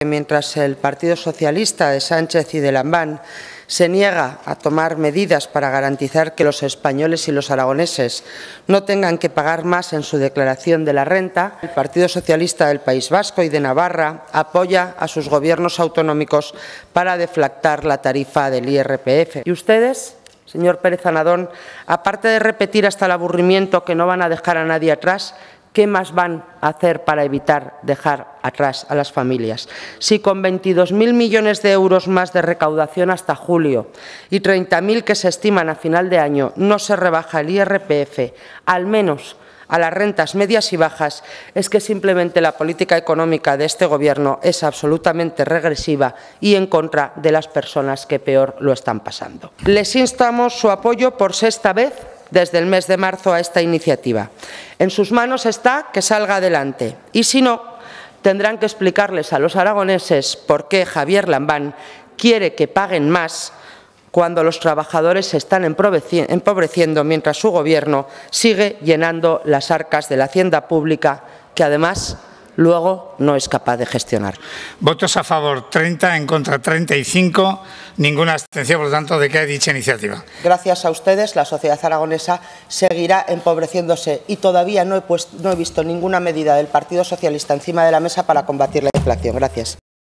Mientras el Partido Socialista de Sánchez y de Lambán se niega a tomar medidas para garantizar que los españoles y los aragoneses no tengan que pagar más en su declaración de la renta, el Partido Socialista del País Vasco y de Navarra apoya a sus gobiernos autonómicos para deflactar la tarifa del IRPF. ¿Y ustedes, señor Pérez Anadón, aparte de repetir hasta el aburrimiento que no van a dejar a nadie atrás, qué más van a hacer para evitar dejar atrás a las familias? Si con 22.000 millones de euros más de recaudación hasta julio y 30.000 que se estiman a final de año no se rebaja el IRPF, al menos a las rentas medias y bajas, es que simplemente la política económica de este Gobierno es absolutamente regresiva y en contra de las personas que peor lo están pasando. Les instamos su apoyo por sexta vez desde el mes de marzo a esta iniciativa. En sus manos está que salga adelante y si no, tendrán que explicarles a los aragoneses por qué Javier Lambán quiere que paguen más cuando los trabajadores se están empobreciendo mientras su Gobierno sigue llenando las arcas de la hacienda pública que además luego no es capaz de gestionar. Votos a favor 30, en contra 35, ninguna abstención, por lo tanto, decae dicha iniciativa. Gracias a ustedes, la sociedad aragonesa seguirá empobreciéndose y todavía no he visto ninguna medida del Partido Socialista encima de la mesa para combatir la inflación. Gracias.